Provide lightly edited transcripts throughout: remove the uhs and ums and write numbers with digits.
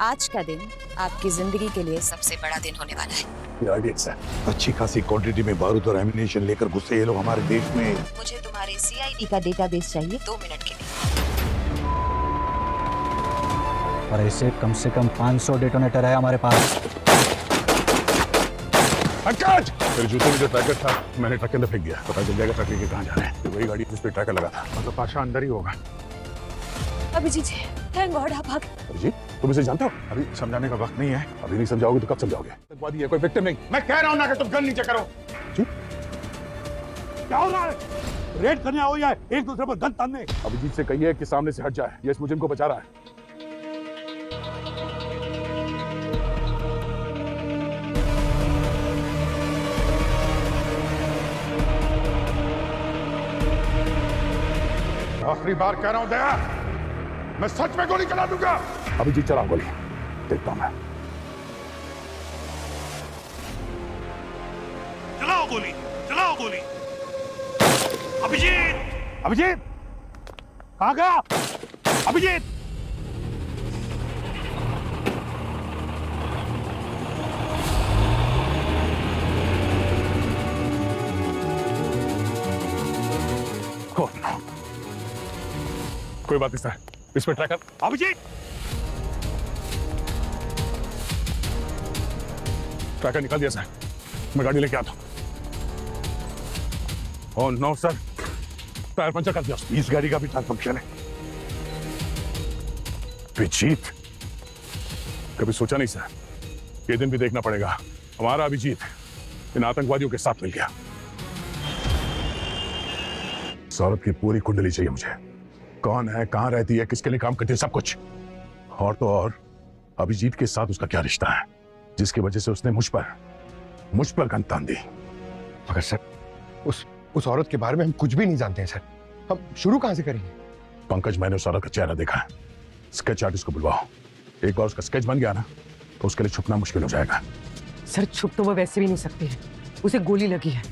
आज का दिन आपकी जिंदगी के लिए सबसे बड़ा दिन होने वाला है। अच्छी खासी क्वांटिटी में बारूद और एमिनेशन लेकर घुसे ये लोग हमारे देश में। मुझे तुम्हारे सीआईडी का डेटाबेस चाहिए 2 मिनट के लिए। और ऐसे कम से कम 500 डेटोनेटर है हमारे पास। मेरे जूते में जो ट्रैकर था मैंने ट्रक के अंदर फेंक दिया। पता चल जाएगा ट्रक लेके कहाँ जा रहे हैं। वही गाड़ी जिस पे ट्रैकर लगा था। मतलब पाशा अंदर ही होगा। अभिजीत जी, थैंक गॉड आप भाग। अभिजीत, तुम इसे जानते हो? अभी समझाने का वक्त नहीं है। अभी नहीं समझाओगे तो कब समझाओगे? आतंकवादी है, कोई विक्टिम नहीं। मैं कह रहा हूं ना कि तुम गन नीचे करो। जी? क्या हो रहा है? रेड करने आओ या एक दूसरे पर गन तानने? अभिजीत से कहिए कि सामने से हट जाए। ये इस मुजरिम को बचा रहा है। आखिरी बार कह रहा हूं दया, मैं सच में गोली चला दूंगा। अभिजीत चला गोली, देखता हूं मैं। चलाओ गोली, चलाओ गोली। अभिजीत, अभिजीत कहां गया? अभिजीत कोई बात नहीं सर, इस पे ट्रैकर। अभिजीत, ट्रैकर निकाल दिया सर, मैं गाड़ी लेके आता हूं। Oh no sir, tyre puncture कर दिया। इस गाड़ी का भी टायर पंक्चर है। अभिजीत, कभी सोचा नहीं सर ये दिन भी देखना पड़ेगा। हमारा अभिजीत इन आतंकवादियों के साथ मिल गया। इस औरत की पूरी कुंडली चाहिए मुझे। कौन है, कहां रहती है, किसके लिए काम करती है, सब कुछ। और तो और अभिजीत के साथ उसका क्या रिश्ता है जिसकी वजह से उसने मुझ पर गन तान दी। मगर सर उस औरत के बारे में हम कुछ भी नहीं जानते हैं सर। हम शुरू कहां से करेंगे? पंकज, मैंने उस औरत का चेहरा देखा है। स्केच आर्टिस्ट को बुलवाओ। एक बार उसका स्केच बन गया ना तो उसके लिए छुपना मुश्किल हो जाएगा। सर छुप तो वो वैसे भी नहीं सकती है। उसे गोली लगी है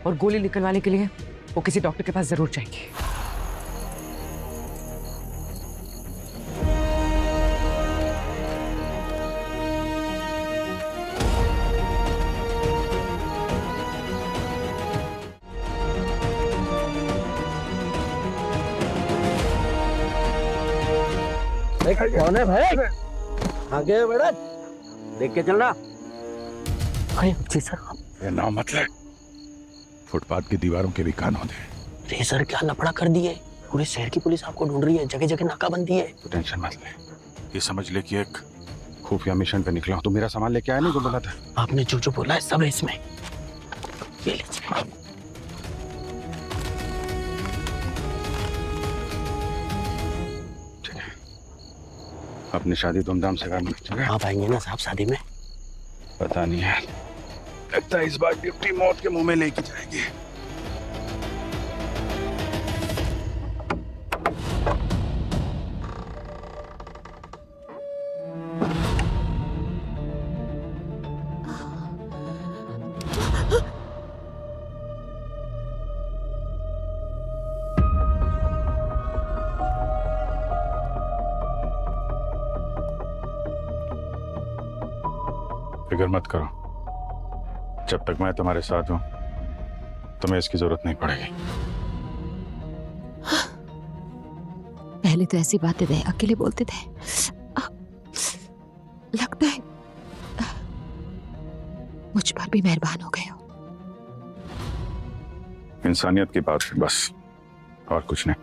और गोली निकलवाने के लिए वो किसी डॉक्टर के पास जरूर जाएंगे। कौन है भाई? आगे बेटा देख के चलना। जी सर। ये नाम मत ले। फुटपाथ की दीवारों के भी कान होते हैं। अरे सर क्या लफड़ा कर दिए। पूरे शहर की पुलिस आपको ढूंढ रही है, जगह जगह नाकाबंदी है। तो टेंशन मत ले। ये समझ ले कि एक खुफिया मिशन पे निकला हूं। तो मेरा सामान लेके आया नहीं जो बोला था? आपने जो जो बोला है सब है इसमें। ये लीजिए। अपनी शादी धूमधाम से करना। आप आएंगे ना साहब शादी में? पता नहीं है, लगता है इस बार ड्यूटी मौत के मुंह में लेके जाएगी। फिक्र मत करो, जब तक मैं तुम्हारे साथ हूं तुम्हें इसकी जरूरत नहीं पड़ेगी। पहले तो ऐसी बातें थे अकेले बोलते थे, लगता है मुझ पर भी मेहरबान हो गए हो। इंसानियत की बात है बस, और कुछ नहीं।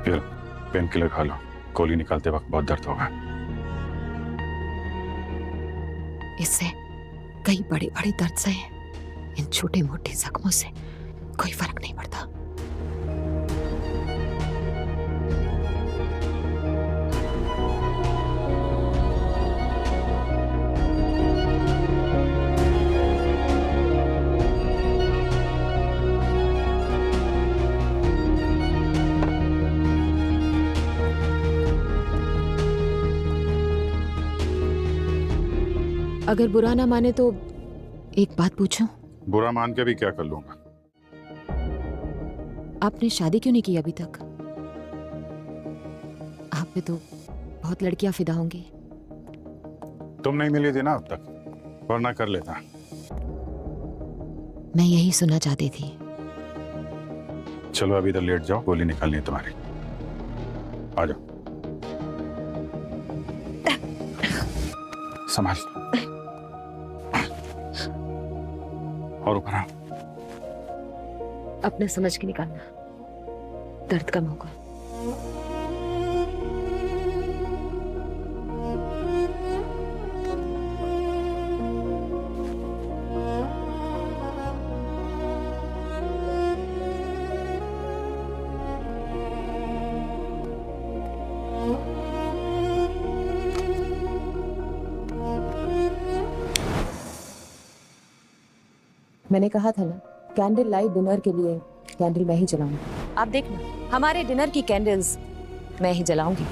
फिर पेन किलर खा लो, गोली निकालते वक्त बहुत दर्द होगा। इससे कई बड़े बड़े दर्द से, इन छोटे मोटे जख्मों से कोई फर्क नहीं पड़ता। अगर बुरा ना माने तो एक बात पूछूं? बुरा मान के भी क्या कर लूंगा? आपने शादी क्यों नहीं की अभी तक? आप पे तो बहुत लड़कियां फिदा होंगी। तुम नहीं मिली थी ना अब तक, वरना कर लेता। मैं यही सुनना चाहती थी। चलो अभी इधर लेट जाओ, गोली निकालनी है तुम्हारी। आ जाओ, संभाल। और ऊपर आओ। अपने समझ के निकालना, दर्द कम होगा। मैंने कहा था ना, कैंडल लाइट डिनर के लिए कैंडल मैं ही जलाऊंगी। आप देखना, हमारे डिनर की कैंडल्स मैं ही जलाऊंगी।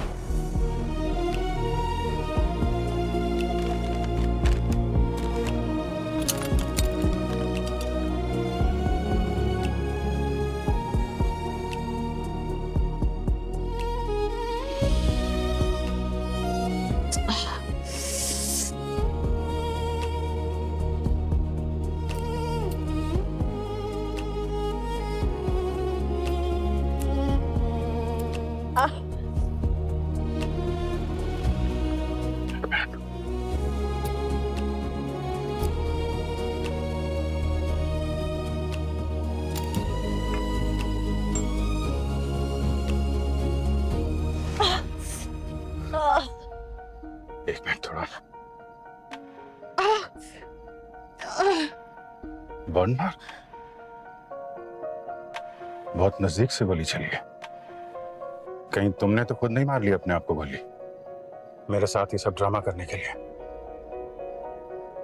एक मिनट, थोड़ा बर्न मार्क। बहुत नजदीक से गोली चली है। कहीं तुमने तो खुद नहीं मार ली अपने आप को गोली, मेरे साथ ही सब ड्रामा करने के लिए?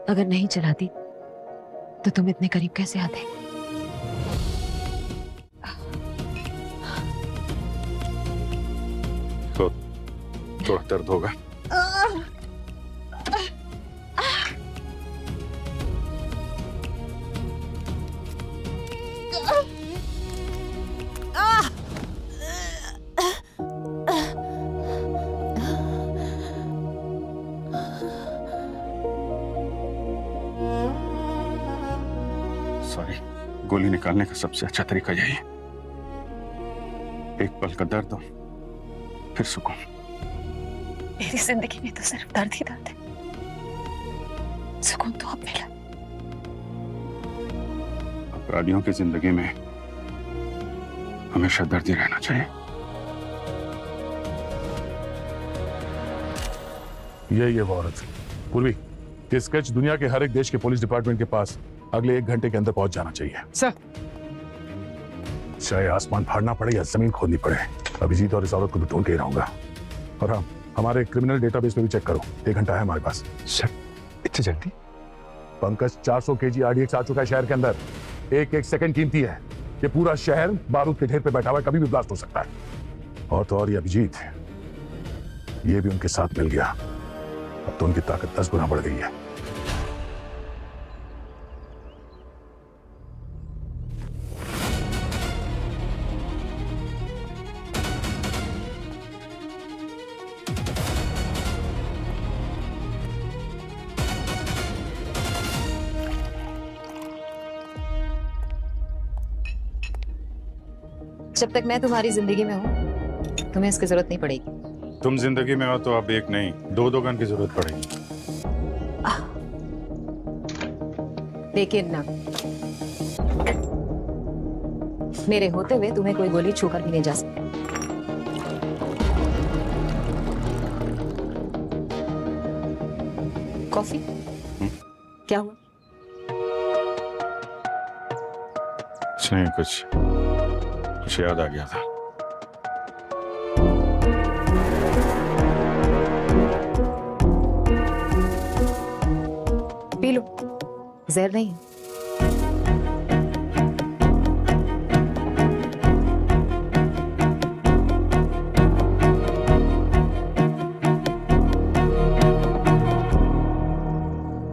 अगर नहीं चलाती तो तुम इतने करीब कैसे आते? तो थोड़ा दर्द होगा। सॉरी, गोली निकालने का सबसे अच्छा तरीका यही है। एक पल का दर्द हो, फिर सुकून। मेरी जिंदगी में तो सिर्फ दर्द ही दर्द है, सुकून तो अब मिला। अपराधियों की जिंदगी में हमेशा दर्द ही रहना चाहिए। ये वो औरत पूर्वी, ये स्केच दुनिया के हर एक देश के पुलिस डिपार्टमेंट के पास अगले 1 घंटे के अंदर पहुंच जाना चाहिए। सर, चाहे आसमान फाड़ना पड़े या जमीन खोदनी पड़े, अभिजीत और इस औरत को तो ढूंढ के ही रहूंगा। और हाँ, हमारे क्रिमिनल डेटाबेस पे भी चेक करो, 1 घंटा है हमारे पास। सर, इतनी जल्दी? पंकज, 400 केजी RDX आ चुका है शहर के अंदर। एक सेकंड कीमती है। ये पूरा शहर बारूद के ढेर पे बैठा हुआ है, कभी भी ब्लास्ट हो सकता है। और तो और ये अभिजीत, ये भी उनके साथ मिल गया। अब तो उनकी ताकत 10 गुना बढ़ गई है। जब तक मैं तुम्हारी जिंदगी में हूँ, तुम्हें इसकी जरूरत नहीं पड़ेगी। तुम जिंदगी में हो तो अब एक नहीं, 2 गन की जरूरत पड़ेगी। लेकिन ना, मेरे होते हुए तुम्हें कोई गोली छूकर भी नहीं जा सकती। कॉफी? क्या हुआ? कुछ नहीं, कुछ याद आ गया था। पी लो, जहर नहीं है।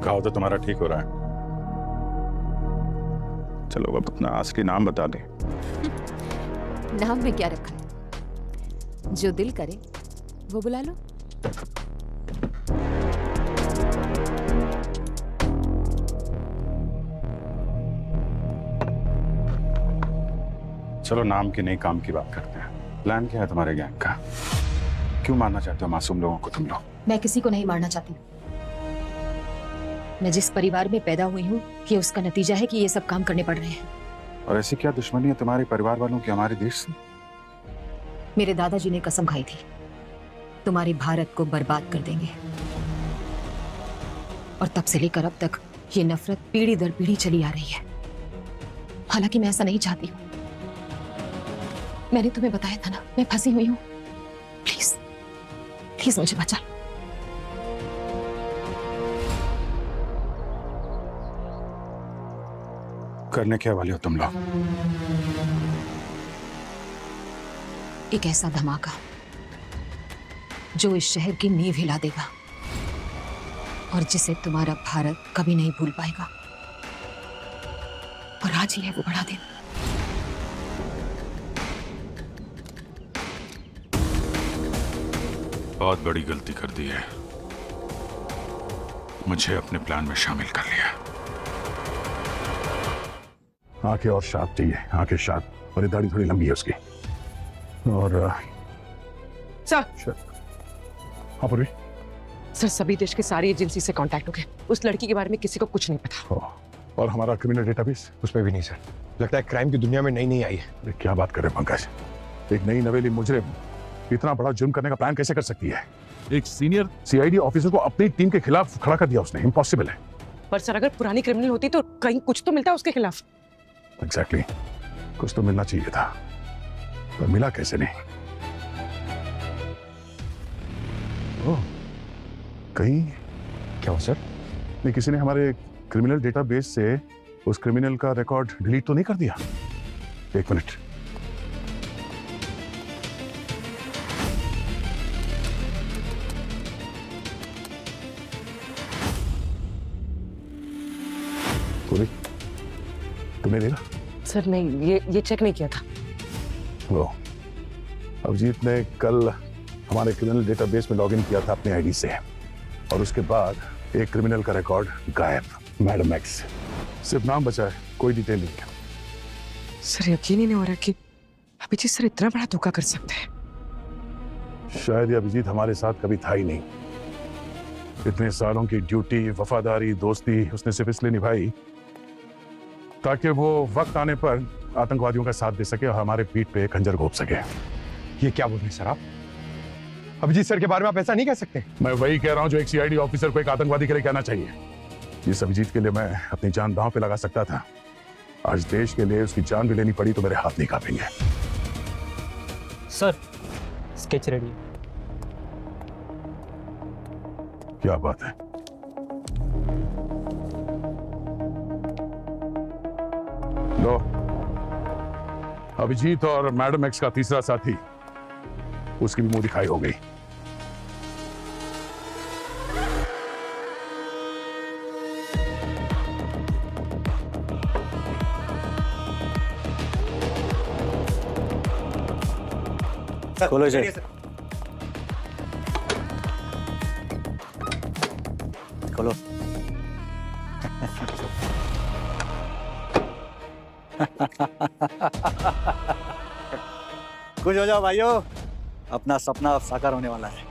खाओ तो तुम्हारा ठीक हो रहा है। चलो अब अपना असली नाम बता दे। नाम में क्या रखा है? जो दिल करे वो बुला लो। चलो नाम की नहीं काम की बात करते हैं। प्लान क्या है तुम्हारे गैंग का? क्यों मारना चाहते हो मासूम लोगों को तुम लोग? मैं किसी को नहीं मारना चाहती। मैं जिस परिवार में पैदा हुई हूँ ये उसका नतीजा है कि ये सब काम करने पड़ रहे हैं। और ऐसी क्या दुश्मनी है तुम्हारे परिवार वालों की हमारे देश से? मेरे दादाजी ने कसम खाई थी तुम्हारे भारत को बर्बाद कर देंगे, और तब से लेकर अब तक ये नफरत पीढ़ी दर पीढ़ी चली आ रही है। हालांकि मैं ऐसा नहीं चाहती हूँ। मैंने तुम्हें बताया था ना, मैं फंसी हुई हूँ। प्लीज प्लीज मुझे बचा लो। करने क्या वाले हो तुम लोग? एक ऐसा धमाका जो इस शहर की नींव हिला देगा और जिसे तुम्हारा भारत कभी नहीं भूल पाएगा। और आज ही है वो बड़ा दिन। बहुत बड़ी गलती कर दी है, मुझे अपने प्लान में शामिल कर लिया। आंखें और शार्प चाहिए, आंखें शार्प, और ये दाढ़ी थोड़ी लंबी है उसकी। और सर, हाँ पूर्वी। सर सभी देश के सारी एजेंसी से कांटेक्ट हो गए। उस लड़की के बारे में किसी को कुछ नहीं पता। और हमारा क्रिमिनल डेटाबेस? उसमें भी नहीं सर। लगता है क्राइम की दुनिया में नई नई आई है। अरे क्या बात कर रहे हो पंकज? एक नई नवेली मुजरिम इतना बड़ा जुर्म करने का प्लान कैसे कर सकती है? एक सीनियर सीआईडी ऑफिसर को अपनी टीम के खिलाफ खड़ा कर दिया उसने। इम्पॉसिबल है। पर सर अगर पुरानी क्रिमिनल होती तो कहीं कुछ तो मिलता उसके खिलाफ। एग्जैक्टली, कुछ तो मिलना चाहिए था, पर मिला कैसे नहीं? ओह, कहीं क्या हो सर? नहीं, किसी ने हमारे क्रिमिनल डेटाबेस से उस क्रिमिनल का रिकॉर्ड डिलीट तो नहीं कर दिया? एक मिनट। पूरी तुमने देखा? सर नहीं, ये चेक नहीं किया था। वो अभिजीत ने कल हमारे क्रिमिनल डेटाबेस में लॉगिन किया था अपने आईडी से, और उसके बाद एक क्रिमिनल का रिकॉर्ड गायब। Madam x. सिर्फ नाम बचा है, कोई डिटेल नहीं है। सर यकीन ही नहीं हो रहा कि अभिजीत सर इतना बड़ा धोखा कर सकते हैं। शायद ये अभिजीत हमारे साथ कभी था ही नहीं। इतने सालों की ड्यूटी, वफादारी, दोस्ती उसने सिर्फ इसलिए निभाई ताकि वो वक्त आने पर आतंकवादियों का साथ दे सके और हमारे पीठ पे खंजर घोंप सके। ये क्या बोल रहे हैं सर आप? अभिजीत सर के बारे में आप ऐसा नहीं कह सकते। मैं वही कह रहा हूं जो एक सीआईडी ऑफिसर को एक आतंकवादी के लिए कहना चाहिए। इस अभिजीत के लिए मैं अपनी जान दांव पे लगा सकता था। आज देश के लिए उसकी जान भी लेनी पड़ी तो मेरे हाथ नहीं कांपेंगे। Sir sketch ready. क्या बात है? लो, अभिजीत और मैडम एक्स का तीसरा साथी, उसकी भी मुंह दिखाई हो गई। खोलो इसे। खोलो। खुश हो जाओ भाइयों, अपना सपना अब साकार होने वाला है।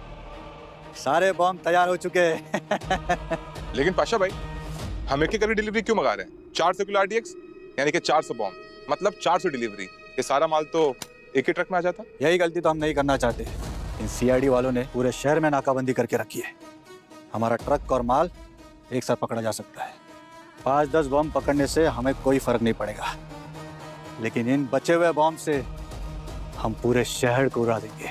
सारे बॉम्ब तैयार हो चुके हैं। लेकिन पाशा भाई, हम एक ही डिलीवरी क्यों मंगा रहे हैं? 400 किलो आरडीएक्स यानी कि 400 बॉम्ब, मतलब 400 डिलीवरी। ये सारा माल तो एक ही ट्रक में आ जाता। यही गलती तो हम नहीं करना चाहते। इन सीआईडी वालों ने पूरे शहर में नाकाबंदी करके रखी है। हमारा ट्रक और माल एक साथ पकड़ा जा सकता है। 5-10 बॉम्ब पकड़ने से हमें कोई फर्क नहीं पड़ेगा, लेकिन इन बचे हुए बॉम्ब से हम पूरे शहर को उड़ा देंगे।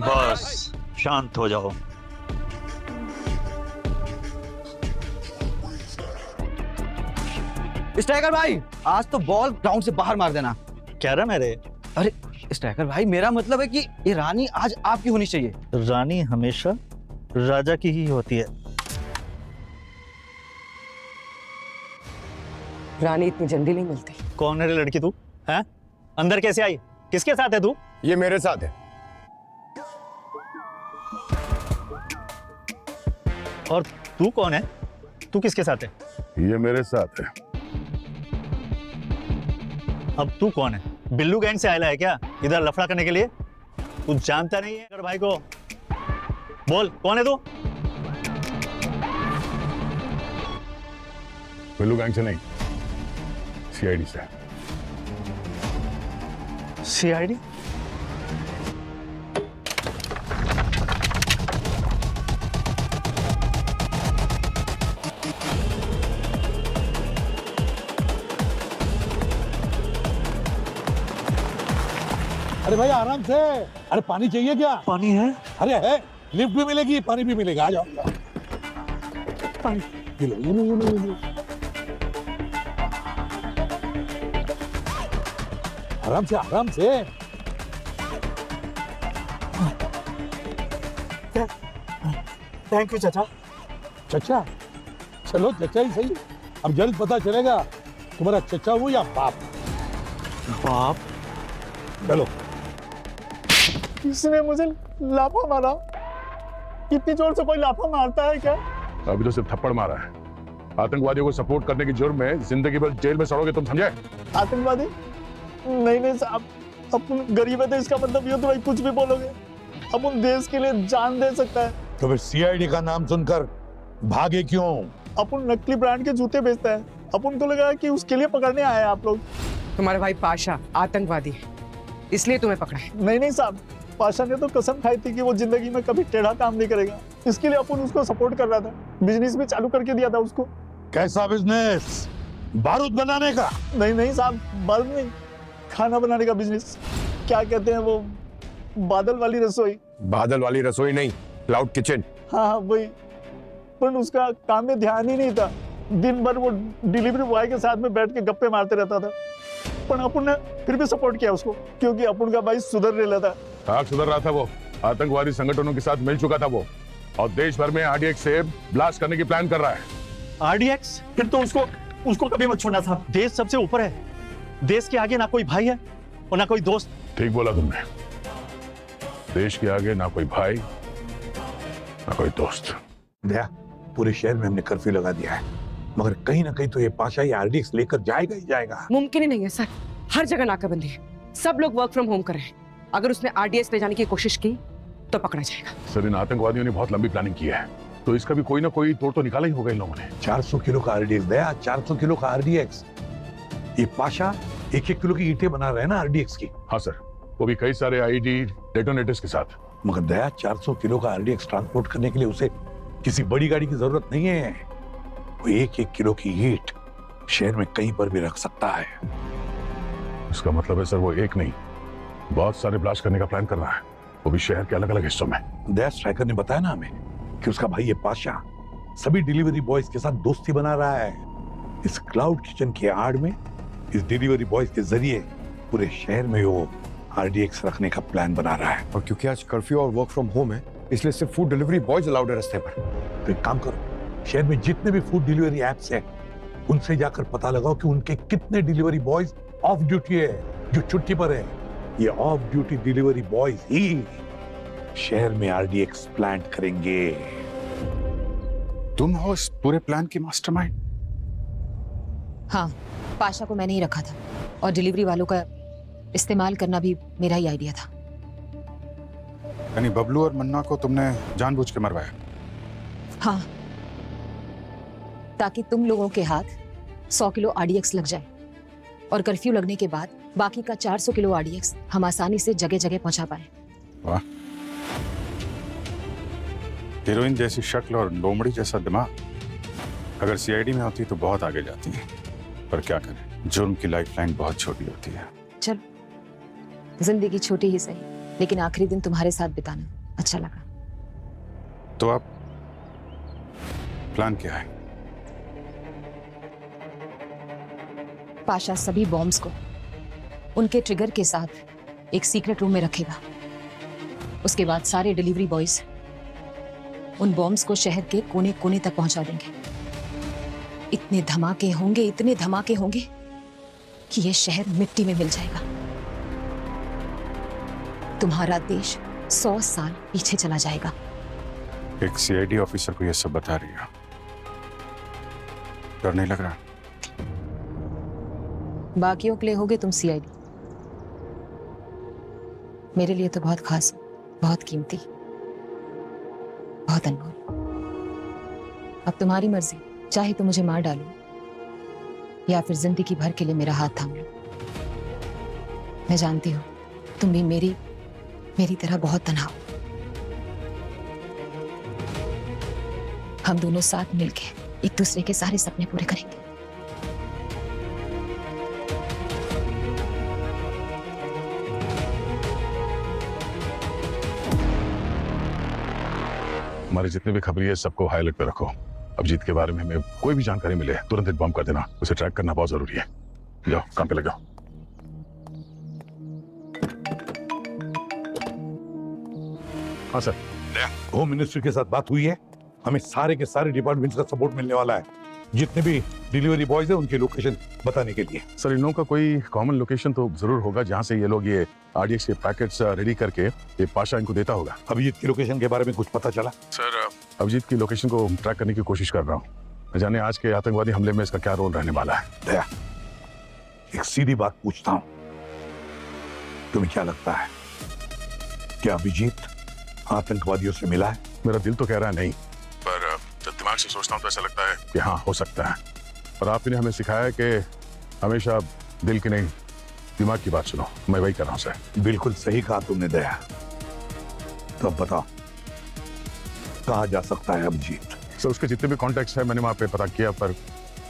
बस शांत हो जाओ। स्ट्राइकर भाई, आज तो बॉल ग्राउंड से बाहर मार देना, क्या रहा मेरे? अरे स्ट्राइकर भाई, मेरा मतलब है कि ये रानी आज आपकी होनी चाहिए। रानी हमेशा राजा की ही होती है। रानी इतनी जल्दी नहीं मिलती। कौन है रे लड़की तू? हैं? अंदर कैसे आई? किसके साथ है तू? ये मेरे साथ है। और तू कौन है? तू किसके साथ है? ये मेरे साथ है। अब तू कौन है? बिल्लू गैंग से आया है क्या इधर लफड़ा करने के लिए? तू जानता नहीं है अगर भाई को? बोल कौन है तू? बिल्लू गैंग से नहीं, सीआईडी से। सीआईडी? अरे भाई आराम से। अरे पानी चाहिए क्या? पानी है? अरे है, लिफ्ट भी मिलेगी, पानी भी मिलेगा। आ जाओ। पानी ये लो, ये लो, ये लो, ये लो। आराम से, आराम से। थैंक यू चाचा। चचा? चलो चचा ही सही। अब जल्द पता चलेगा तुम्हारा चचा हो या बाप। बाप? चलो। किसने मुझे लाफा मारा? इतनी जोर से कोई लाफा मारता है क्या? अभी तो सिर्फ थप्पड़ मारा है। आतंकवादियों को सपोर्ट करने की जुर्म में जिंदगी भर जेल में सड़ोगे तुम, समझे? आतंकवादी? नहीं नहीं साहब, अपन गरीब है तो इसका मतलब ये तो भाई कुछ भी बोलोगे। अपन देश के लिए जान दे सकता है। तो फिर सीआईडी का नाम सुनकर भागे क्यों? अपन नकली ब्रांड के जूते बेचता है। अपन तो लगा कि उसके लिए पकड़ने आए आप लोग। तुम्हारा भाई पाशा आतंकवादी है, इसलिए तुम्हें पकड़ा है। नहीं नहीं साहब, पाशा ने तो कसम खाई थी कि वो जिंदगी में कभी टेढ़ा काम नहीं करेगा। इसके लिए अपन उसको सपोर्ट कर रहा था, बिजनेस भी चालू करके दिया था उसको। कैसा बिजनेस? बारूद बनाने का? नहीं नहीं साहब, बारूद नहीं, खाना बनाने का बिजनेस। क्या कहते हैं वो, बादल वाली रसोई। बादल वाली रसोई नहीं, क्लाउड किचन। हाँ हाँ वही। पर उसका काम में ध्यान ही नहीं था। दिन भर वो डिलीवरी बॉय के साथ में बैठ के गप्पे मारते रहता था। पर अपन ने फिर भी सपोर्ट किया उसको, क्योंकि अपन का भाई सुधर रहा था। हाँ सुधर रहा था वो। आतंकवादी संगठनों के साथ मिल चुका था वो, और देश भर में आरडीएक्स से ब्लास्ट करने की प्लान कर रहा है। आरडीएक्स? फिर तो उसको कभी मत छोड़ना था। देश सबसे ऊपर है। देश के आगे ना कोई भाई है और ना कोई दोस्त। ठीक बोला तुमने। देश के आगे ना कोई भाई ना कोई दोस्त। दया, पूरे शहर में हमने कर्फ्यू लगा दिया है, मगर कहीं ना कहीं तो ये पाशा ये आरडीएक्स लेकर जाएगा ही जाएगा। मुमकिन ही नहीं है सर, हर जगह नाकाबंदी है, सब लोग वर्क फ्रॉम होम कर रहे हैं। अगर उसने आरडीएक्स ले जाने की कोशिश की तो पकड़ा जाएगा। सर इन आतंकवादियों ने बहुत लंबी प्लानिंग की है, तो इसका भी कोई ना कोई तोड़ तो निकाला ही होगा इन लोगों ने। 400 किलो का आरडीएक्स। दया, 400 किलो का आरडीएक्स। ये पाशा 1-1 किलो की ईंटें बना रहे हैं ना आरडीएक्स की। हाँ सर, वो भी कई सारे आईडी डेटोनेटर्स के साथ। मगर दया, 400 किलो का आरडीएक्स ट्रांसपोर्ट करने के लिए उसे किसी बड़ी गाड़ी की जरूरत नहीं है। वो 1-1 किलो की ईंट शहर में कहीं पर भी रख सकता है। इसका मतलब है सर वो एक नहीं, बहुत सारे ब्लास्ट करने का प्लान कर रहा है, वो भी शहर के अलग अलग हिस्सों में। दया, स्ट्राइकर ने बताया ना हमें कि उसका भाई ये पाशा सभी डिलीवरी बॉयज के साथ दोस्ती बना रहा है। इस क्लाउड किचन की आड़ में इस डिलीवरी बॉयज के जरिए पूरे शहर में वो आरडीएक्स रखने का प्लान बना रहा है। और क्योंकि आज कर्फ्यू और वर्क फ्रॉम होम है, इसलिए सिर्फ फूड डिलीवरी बॉयज अलाउड है रास्ते पर। तो एक काम करो, शहर में जितने भी फूड डिलीवरी एप्स हैं, उनसे जाकर पता लगाओ कि उनके कितने डिलीवरी बॉयज ऑफ ड्यूटी है, जो छुट्टी पर है। ये ऑफ ड्यूटी डिलीवरी बॉयज ही शहर में आरडीएक्स प्लांट करेंगे। तुम हो इस पूरे प्लान की मास्टरमाइंड? हाँ, पाशा को मैंने ही रखा था और डिलीवरी वालों का इस्तेमाल करना भी मेरा ही आइडिया था। यानी बबलू और मन्ना को तुमने जानबूझ के मरवाया? हाँ, ताकि तुम लोगों के हाथ 100 किलो आरडीएक्स लग जाए और कर्फ्यू लगने के बाद बाकी का 400 किलो आरडीएक्स हम आसानी से जगह जगह पहुंचा पाए। वाह, हीरोइन जैसी शक्ल और लोमड़ी जैसा दिमाग। अगर सीआईडी में होती तो बहुत आगे जाती है, पर क्या करें, जुर्म की लाइफलाइन बहुत छोटी होती है। चल, जिंदगी छोटी ही सही, लेकिन आखिरी दिन तुम्हारे साथ बिताना अच्छा लगा। तो अब प्लान क्या है? पाशा सभी बॉम्ब्स को उनके ट्रिगर के साथ एक सीक्रेट रूम में रखेगा। उसके बाद सारे डिलीवरी बॉयज उन बॉम्ब्स को शहर के कोने कोने तक पहुंचा देंगे। इतने धमाके होंगे कि ये शहर मिट्टी में मिल जाएगा। तुम्हारा देश 100 साल पीछे चला जाएगा। एक सीआईडी ऑफिसर को ये सब बता रही है, डर नहीं लग रहा? बाकियों के लिए होगे तुम सीआईडी, मेरे लिए तो बहुत खास, बहुत कीमती, बहुत अनमोल। अब तुम्हारी मर्जी, चाहे तो मुझे मार डालो या फिर जिंदगी भर के लिए मेरा हाथ थाम लो। मैं जानती हूं तुम भी मेरी तरह बहुत तन्हा हो। हम दोनों साथ मिलके एक दूसरे के सारे सपने पूरे करेंगे। हमारे जितने भी खबरिए सबको हाई अलर्ट पे रखो। अभिजीत के बारे में हमें कोई भी जानकारी मिले तुरंत इन्फॉर्म कर देना। उसे ट्रैक करना बहुत जरूरी है। जाओ काम पे लग जाओ। हाँ सर, होम मिनिस्ट्री के साथ बात हुई है। हमें सारे के सारे डिपार्टमेंट्स का सपोर्ट मिलने वाला है, जितने भी डिलीवरी बॉयज हैं उनकी लोकेशन बताने के लिए। सर, इन लोगों का कोई कॉमन लोकेशन तो जरूर होगा जहां से ये लोग ये आरडीएक्स के पैकेट्स रेडी करके ये पाशा इनको देता होगा। अभिजीत की लोकेशन के बारे में कुछ पता चला? सर, अभिजीत की लोकेशन को ट्रैक करने की कोशिश कर रहा हूँ। न जाने आज के आतंकवादी हमले में इसका क्या रोल रहने वाला है। दया, एक सीधी बात पूछता हूँ, तुम्हें क्या लगता है क्या अभिजीत आतंकवादियों से मिला है? मेरा दिल तो कह रहा है नहीं, पर जब दिमाग से सोचता हूँ तो ऐसा लगता है कि हाँ, हो सकता है। और आपने हमें सिखाया है कि हमेशा दिल की नहीं दिमाग की बात सुनो। मैं वही कर रहा हूँ सर। बिल्कुल सही कहा तुमने दया। तो अब बताओ कहाँ जा सकता है अभिजीत? सर, उसके जितने भी कॉन्टेक्ट्स हैं मैंने वहाँ पे पता किया, पर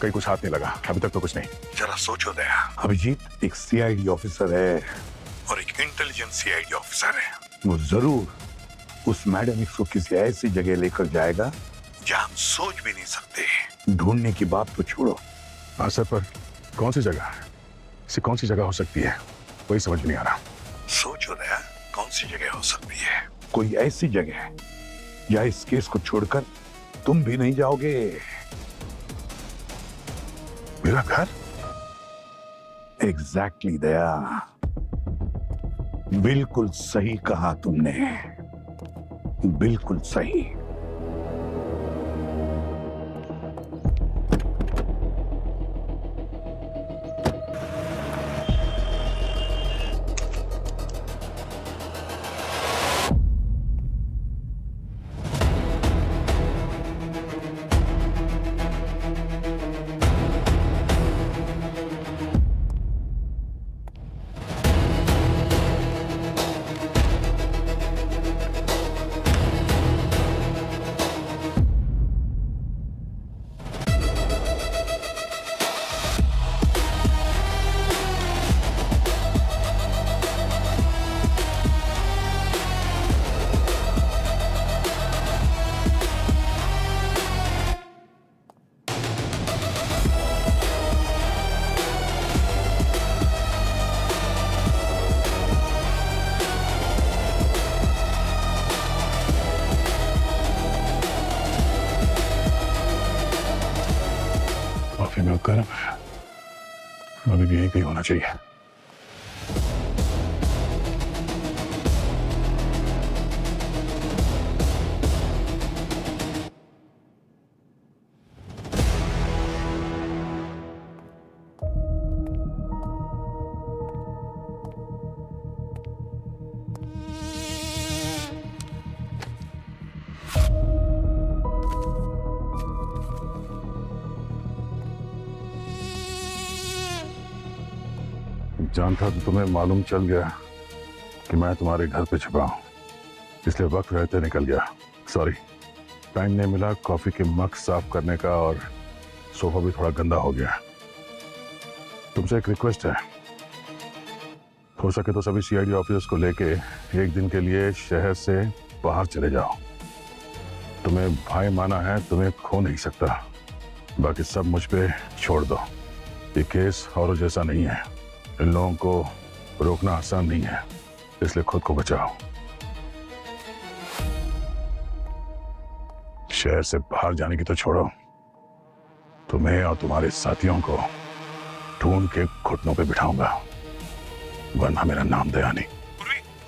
कहीं कुछ हाथ नहीं लगा अभी तक तो कुछ नहीं। जरा सोचो दया, अभिजीत एक सीआईडी ऑफिसर है और एक इंटेलिजेंट सीआईडी ऑफिसर है। वो जरूर उस मैडम को किसी ऐसी जगह लेकर जाएगा जहां हम सोच भी नहीं सकते। ढूंढने की बात तो छोड़ो। हाँ सर, पर कौन सी जगह है? इसे कौन सी जगह हो सकती है, कोई समझ नहीं आ रहा। सोचो दया, कौन सी जगह हो सकती है? कोई ऐसी जगह या इस केस को छोड़कर तुम भी नहीं जाओगे? मेरा घर? एग्जैक्टली दया, बिल्कुल सही कहा तुमने, बिल्कुल सही। में गर्म है, अभी भी यहीं कहीं होना चाहिए। जानता तो तुम्हें मालूम चल गया कि मैं तुम्हारे घर पे छिपा हूं, इसलिए वक्त रहते निकल गया। सॉरी, टाइम नहीं मिला कॉफी के मग साफ करने का और सोफा भी थोड़ा गंदा हो गया। तुमसे एक रिक्वेस्ट है, हो सके तो सभी सीआईडी ऑफिसर्स को लेके एक दिन के लिए शहर से बाहर चले जाओ। तुम्हें भाई माना है, तुम्हें खो नहीं सकता, बाकी सब मुझ पे छोड़ दो। ये केस औरों जैसा नहीं है, इन लोगों को रोकना आसान नहीं है, इसलिए खुद को बचाओ। शहर से बाहर जाने की तो छोड़ो, तुम्हें और तुम्हारे साथियों को ढूंढ के घुटनों पे बिठाऊंगा, वरना मेरा नाम दया नहीं।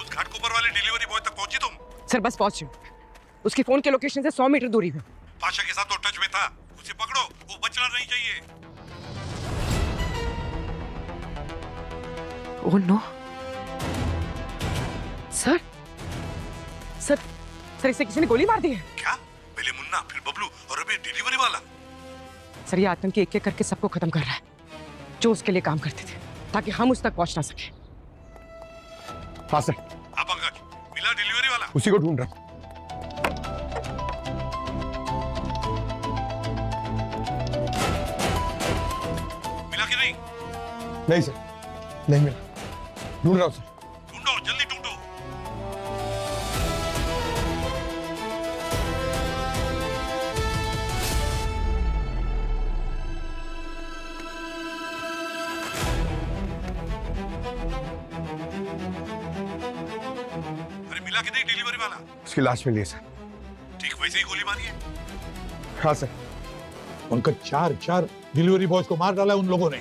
उस घाटकोपर वाले डिलीवरी बॉय तक पहुंची तुम? सर बस पहुंचे। उसकी फोन के लोकेशन से 100 मीटर दूरी पे। पाशा के साथ तो टच में था, उसे पकड़ो, वो बचना नहीं चाहिए। Oh no sir, sir sir इसे किसी ने गोली मार दी है। क्या? पहले मुन्ना, फिर बबलू और अभी डिलीवरी वाला। सर ये आतंकी एक एक करके सबको खत्म कर रहा है जो उसके लिए काम करते थे, ताकि हम उस तक पहुंच ना सके। हाँ सर। आप पंकज, मिला डिलीवरी वाला? उसी को ढूंढ रहा हूं। मिला कि नहीं? नहीं सर, नहीं मिला। ढूंढ रहा हूं सर। ढूंढो, जल्दी ढूंढो। अरे मिला कि नहीं डिलीवरी वाला? उसकी लाश मिली है सर। ठीक वैसे ही गोली मारी है। हाँ सर। पंकज, चार डिलीवरी बॉयज को मार डाला है उन लोगों ने।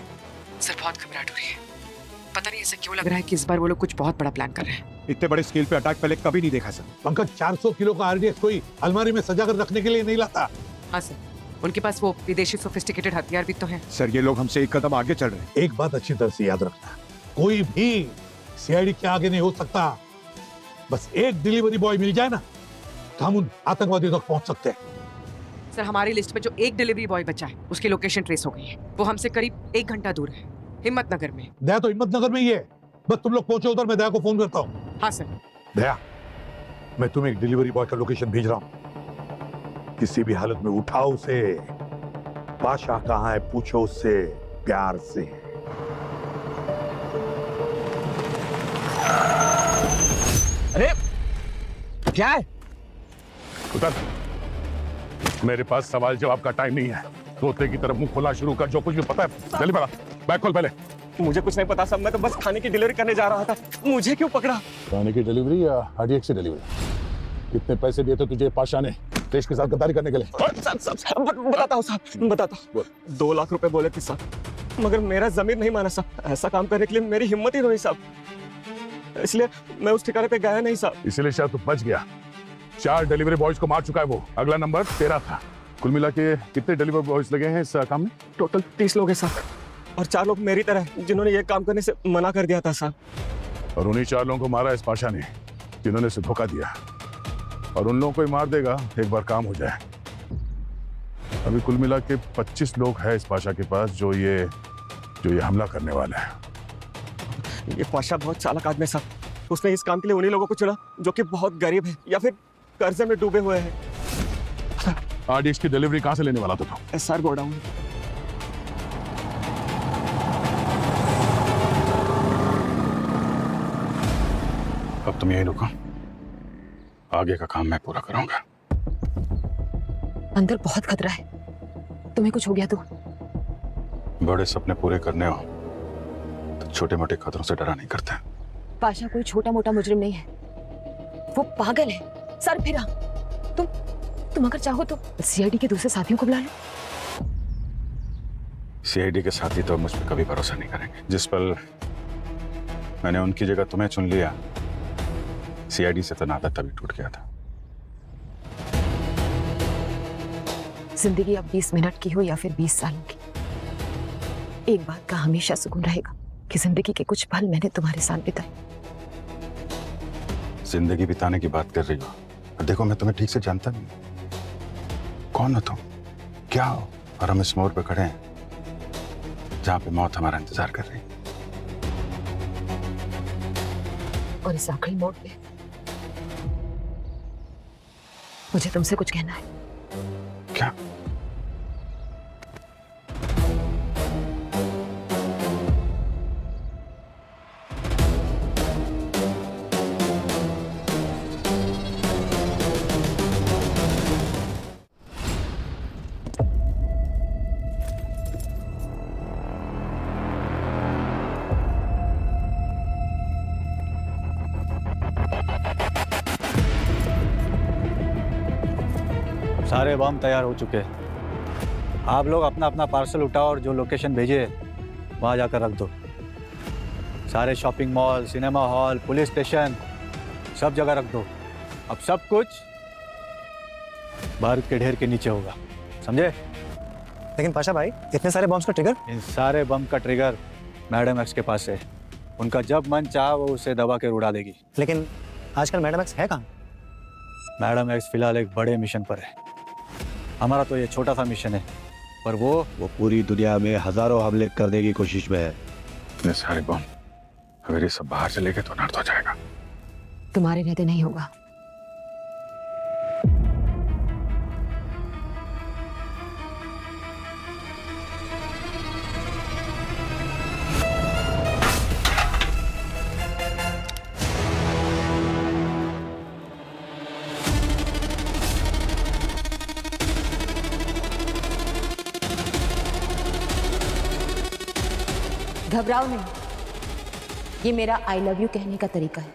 सर बहुत घबराहट हो रही है, पता नहीं ऐसा क्यों लग रहा है कि इस बार वो लोग कुछ बहुत बड़ा प्लान कर रहे हैं। इतने बड़े स्केल पे अटैक पहले कभी नहीं देखा सर। पंकज, 400 किलो का आरडीएक्स कोई अलमारी में सजा कर रखने के लिए नहीं लाता। हाँ सर, उनके पास वो विदेशी सोफिस्टिकेटेड हथियार भी तो हैं। सर ये लोग हमसे एक कदम आगे चल रहे हैं। एक बात अच्छी तरह से याद रखना, कोई भी सीआईडी के आगे नहीं हो सकता। बस एक डिलीवरी बॉय मिल जाए ना, तो हम उन आतंकवादियों तक पहुंच सकते हैं। सर हमारी लिस्ट में जो एक डिलीवरी बॉय बचा है उसकी लोकेशन ट्रेस हो गई है। वो हमसे करीब 1 घंटा दूर है, हिम्मतनगर में। दया तो हिम्मतनगर में ही है। बस तुम लोग पहुंचो उधर, मैं दया को फोन करता हूँ। हाँ सर। दया, मैं तुम्हें एक डिलीवरी बॉय का लोकेशन भेज रहा हूँ। किसी भी हालत में उठाओ उसे। पाशा कहाँ है पूछो उससे प्यार से। अरे क्या है? उतर। मेरे पास सवाल जवाब का टाइम नहीं है। तोते की तरफ मुंह खोला शुरू कर, जो कुछ भी पता है जल्दी बता। बैग खोल पहले। मुझे कुछ नहीं पता साहब, मैं तो बस खाने की डिलीवरी करने जा रहा था। मुझे क्यों पकड़ा? खाने की डिलीवरी या आरडीएक्स की डिलीवरी? कितने पैसे दिए थे तुझे पाशा ने देश के साथ गद्दारी करने के लिए? बताता हूँ साहब, बताता हूँ। 2 लाख रुपए बोले थे साहब, मगर मेरा जमीर नहीं माना साहब। ऐसा काम करने के लिए मेरी हिम्मत ही नहीं साहब, इसलिए मैं उस ठिकाने पे गया नहीं साहब। इसलिए शायद तू बच गया। 4 डिलीवरी बॉयज को मार चुका है वो। अगला नंबर 13 था। कुल मिला के कितने डिलीवरी बॉयज लगे हैं इस काम में? टोटल 30 लोग हैं साहब, और 4 लोग मेरी तरह जिन्होंने ये काम करने से मना कर दिया था साहब। और उन्हीं 4 लोगों को मारा इस पाशा ने जिन्होंने इसे धोखा दिया, और उन लोगों को ही मार देगा एक बार काम हो जाए। अभी कुल मिला के 25 लोग हैं इस पाशा के पास जो ये हमला करने वाले हैं। ये पाशा बहुत चालाक आदमी है साहब। उसने इस काम के लिए उन्हीं लोगों को चुना जो कि बहुत गरीब है या फिर कर्जे में डूबे हुए हैं। आरडीएक्स की डिलीवरी कहां से लेने वाला था तू? SR godown. अब तुम यही रुको, आगे का काम मैं पूरा करूंगा। अंदर बहुत खतरा है, तुम्हें कुछ हो गया तो? बड़े सपने पूरे करने हो तो छोटे मोटे खतरों से डरा नहीं करते। पाशा कोई छोटा मोटा मुजरिम नहीं है, वो पागल है, सर फिरा। तुम अगर चाहो तो सीआईडी के दूसरे साथियों को बुला लो। सीआईडी के साथी तो मुझ पर कभी भरोसा नहीं करेंगे। जिस पल मैंने उनकी जगह तुम्हें चुन लिया, सीआईडी से तो नाता तभी टूट गया था। जिंदगी अब 20 मिनट की हो या फिर 20 सालों की, एक बात का हमेशा सुकून रहेगा कि जिंदगी के कुछ पल मैंने तुम्हारे साथ बिताए। जिंदगी बिताने की बात कर रही हो, देखो मैं तुम्हें ठीक से जानता नहीं। कौन हो तुम, क्या हो? और हम इस मोड़ पे खड़े हैं जहां पे मौत हमारा इंतजार कर रही है। और इस आखिरी मोड़ पे मुझे तुमसे कुछ कहना है। क्या? सारे बम तैयार हो चुके हैं। आप लोग अपना अपना पार्सल उठाओ और जो लोकेशन भेजे वहाँ जाकर रख दो। सारे shopping mall, cinema hall, police station सब जगह रख दो। अब सब कुछ बारूद के ढेर के नीचे होगा, समझे? लेकिन पाशा भाई, इतने सारे बम्स का ट्रिगर? इन सारे बम का ट्रिगर मैडम एक्स के पास है। उनका जब मन चाहा वो उसे दबा के उड़ा देगी। लेकिन आजकल मैडम एक्स है कहाँ? मैडम एक्स फिलहाल एक बड़े मिशन पर है। हमारा तो ये छोटा सा मिशन है, पर वो पूरी दुनिया में हजारों हमले करने की कोशिश में है। इतने सारे बम अगर ये सब बाहर चले गए तो नर्द हो जाएगा। तुम्हारे रहते नहीं होगा। घबराओ नहीं, ये मेरा आई लव यू कहने का तरीका है।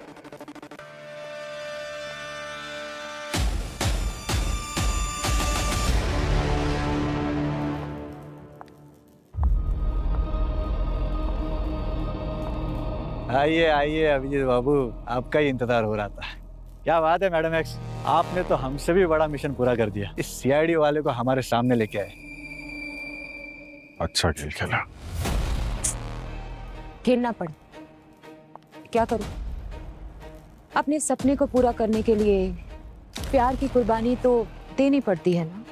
आइए आइए अभिजीत बाबू, आपका ही इंतजार हो रहा था। क्या बात है मैडम एक्स, आपने तो हमसे भी बड़ा मिशन पूरा कर दिया। इस सीआईडी वाले को हमारे सामने लेके आए। अच्छा खेल खेला। खेलना पड़े, क्या करूं? अपने सपने को पूरा करने के लिए प्यार की कुर्बानी तो देनी पड़ती है ना।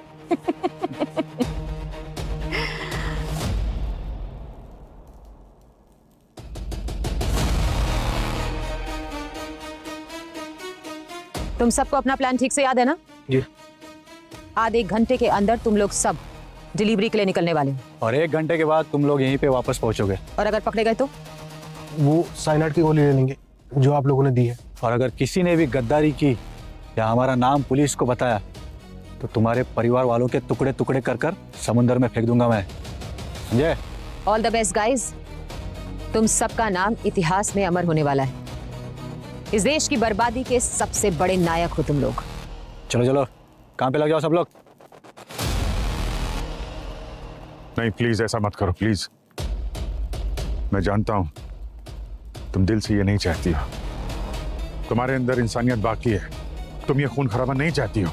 तुम सबको अपना प्लान ठीक से याद है ना? जी। आधे घंटे के अंदर तुम लोग सब डिलीवरी के लिए निकलने वाले हो। और 1 घंटे के बाद तुम लोग यहीं पे वापस पहुंचोगे। और अगर पकड़े गए तो? वो साइनाइड की गोली ले लेंगे जो आप लोगों ने दी है। और अगर किसी ने भी गद्दारी की या हमारा नाम पुलिस को बताया तो तुम्हारे परिवार वालों के टुकड़े टुकड़े कर कर समुद्र में फेंक दूंगा मैं, समझे? ऑल द बेस्ट गाइज, तुम सबका नाम इतिहास में अमर होने वाला है। इस देश की बर्बादी के सबसे बड़े नायक हो तुम लोग। चलो चलो काम पे लग जाओ सब लोग। नहीं प्लीज ऐसा मत करो प्लीज। मैं जानता हूं तुम दिल से ये नहीं चाहती हो। तुम्हारे अंदर इंसानियत बाकी है। तुम ये खून खराबा नहीं चाहती हो।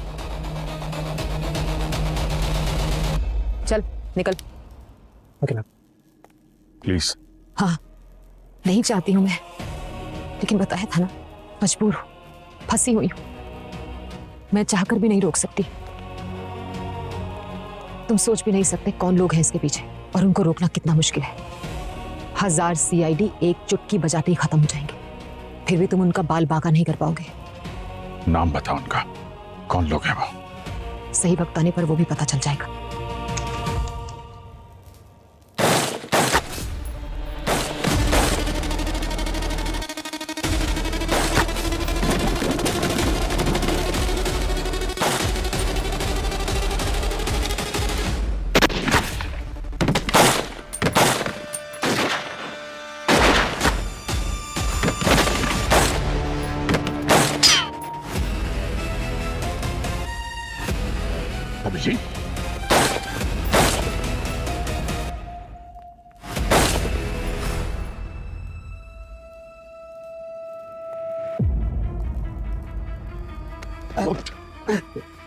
चल निकल। Okay ma'am. प्लीज। हाँ नहीं चाहती हूं मैं, लेकिन बताया था ना, मजबूर हूं, फंसी हुई हूं। मैं चाहकर भी नहीं रोक सकती। तुम सोच भी नहीं सकते कौन लोग हैं इसके पीछे और उनको रोकना कितना मुश्किल है। 1000 सीआईडी एक चुटकी बजाते ही खत्म हो जाएंगे, फिर भी तुम उनका बाल बांका नहीं कर पाओगे। नाम बता उनका, कौन लोग हैं वो? सही वक्त आने पर वो भी पता चल जाएगा। अभिजीत,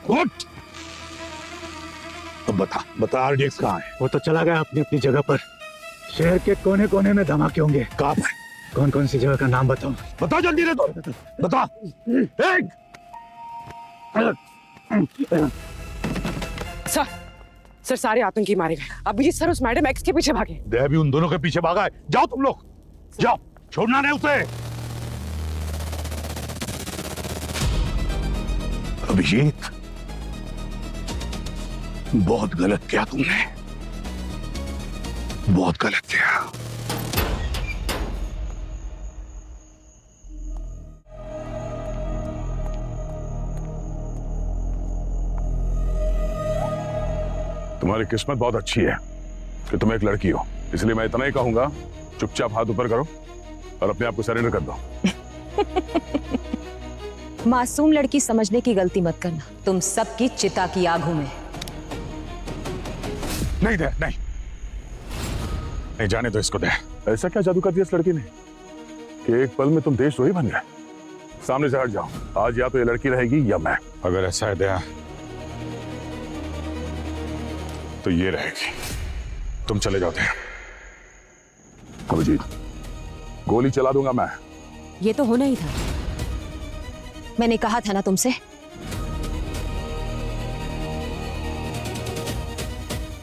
उठ। अब बता आरडीएक्स कहाँ है? वो तो चला गया अपनी अपनी जगह पर। शहर के कोने कोने में धमाके होंगे। कहाँ पर? कौन कौन सी जगह का नाम बताऊं? बता जल्दी रे, तो बता। एक सर सारे आतंकी मारे गए। अभिजीत सर उस मैडम एक्स के पीछे भागे। देह भी उन दोनों के पीछे भागा है। जाओ तुम लोग, जाओ, छोड़ना नहीं उसे। अभिजीत, बहुत गलत किया तुमने, बहुत गलत किया। तुम्हारी किस्मत बहुत अच्छी है कि तुम एक लड़की हो, इसलिए मैं इतना ही कहूंगा, चुपचाप हाथ ऊपर करो और अपने आप को सरेंडर कर दो। मासूम लड़की समझने की गलती मत करना, तुम सबकी चिता की आगों में। नहीं दे, नहीं नहीं, जाने दो इसको। दे, ऐसा क्या जादू कर दिया इस लड़की ने कि एक पल में तुम देशद्रोही बन गए। सामने से हट जाओ। आज या तो ये लड़की रहेगी या मैं। अगर ऐसा है दया तो ये रहेगी। तुम चले जाओ दया। अभिजीत, गोली चला दूंगा मैं। ये तो होना ही था, मैंने कहा था ना तुमसे।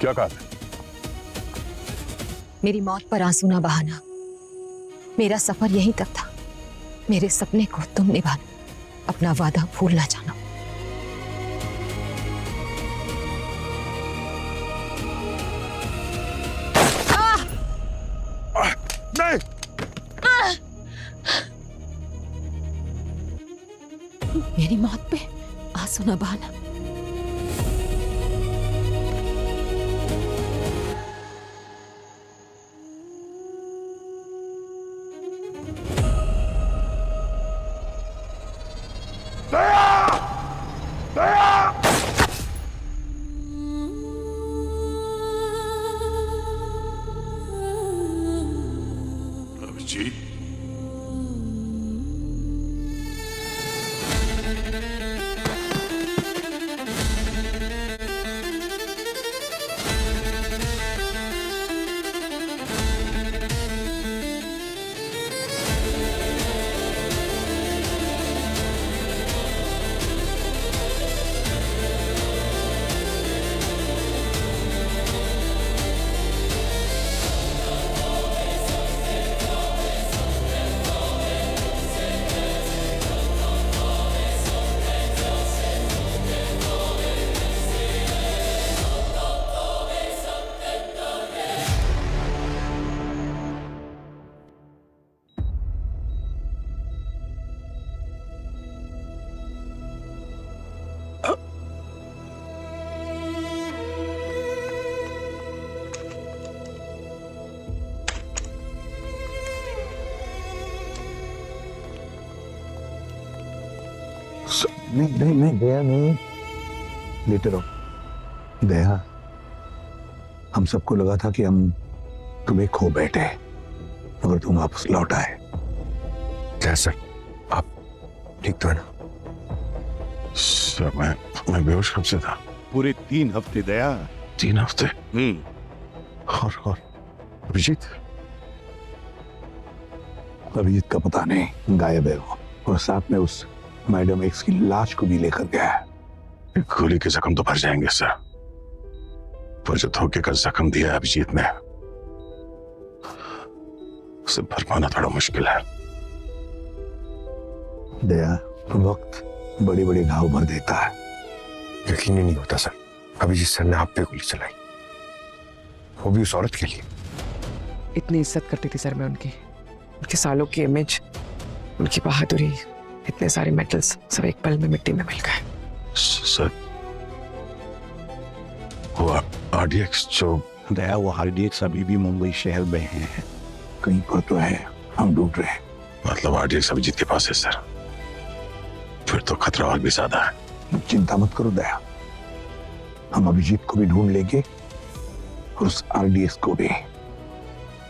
क्या कहा था? मेरी मौत पर आंसू ना बहाना। मेरा सफर यहीं तक था। मेरे सपने को तुम निभाना, अपना वादा भूल ना जाना। नहीं, मेरी मौत पे आंसू ना बहाना। अभिजीत, नहीं नहीं नहीं दया, नहीं लेटे रहो। दया, हम सबको लगा था कि हम तुम्हें खो बैठे, मगर तुम वापस लौट आए। जय सर, आप ठीक तो है ना? सर मैं बेहोश कब से था? पूरे 3 हफ्ते दया। 3 हफ्ते? और अभिजीत, अभिजीत का पता नहीं, गायब है वो, और साथ में उस मैडम एक्स की लाश को भी लेकर गया है। गोली के जख्म तो भर जाएंगे सर, पर जो धोखे का जख्म दिया है अभिजीत ने, उसे भर पाना थोड़ा मुश्किल है। दया, वक्त बड़े बड़े घाव भर देता है। यकीन ही नहीं होता सर, अभिजीत सर ने आप पे गोली चलाई, वो भी उस औरत के लिए। इतनी इज्जत करती थी सर मैं उनकी, उनके सालों की इमेज, उनकी बहादुरी, इतने सारे मेडल्स सब एक पल में मिट्टी में मिल गए। सर, वो आरडीएक्स जो दया, वो आरडीएक्स अभी भी मुंबई शहर में है। कहीं पर तो है, हम ढूंढ रहे हैं। मतलब आरडीएक्स अभिजीत के पास है सर? फिर तो खतरा और भी ज्यादा है। चिंता मत करो दया, हम अभिजीत को भी ढूंढ लेंगे और उस आरडीएक्स को भी।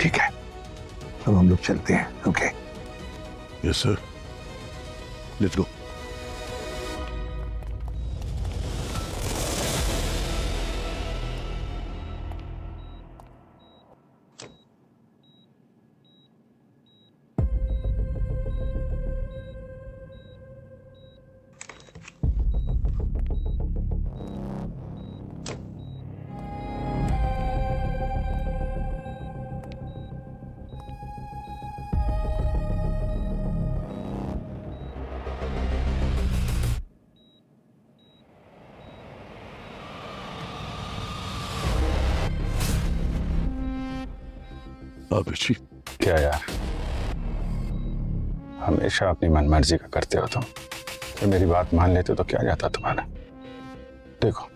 ठीक है, अब हम लोग चलते हैं। Okay? Yes sir, let's go. Abhijeet, क्या यार, हमेशा अपनी मनमर्जी का करते हो तुम। तो मेरी बात मान लेते तो क्या जाता तुम्हारा। देखो,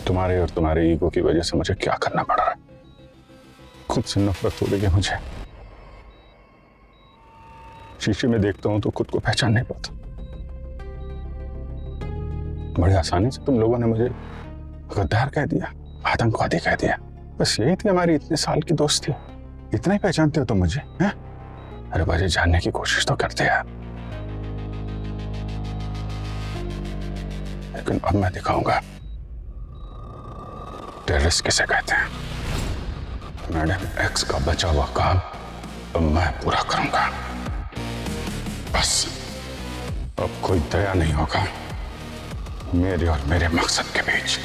तुम्हारे और तुम्हारे ईगो की वजह से मुझे क्या करना पड़ रहा है। खुद से नफरत हो रही है मुझे। शीशे में देखता हूं तो खुद को पहचान नहीं पाता। बड़ी आसानी से तुम लोगों ने मुझे गद्दार कह दिया, आतंकवादी कह दिया। बस यही थी हमारी इतने साल की दोस्ती। इतना ही पहचानते हो तुम मुझे, हैं? अरे मुझे जानने की कोशिश तो करते यार। लेकिन अब मैं दिखाऊंगा टेररिस्ट किसे कहते हैं। मैडम एक्स का बचा हुआ काम अब मैं पूरा करूंगा। बस अब कोई दया नहीं होगा मेरे और मेरे मकसद के बीच।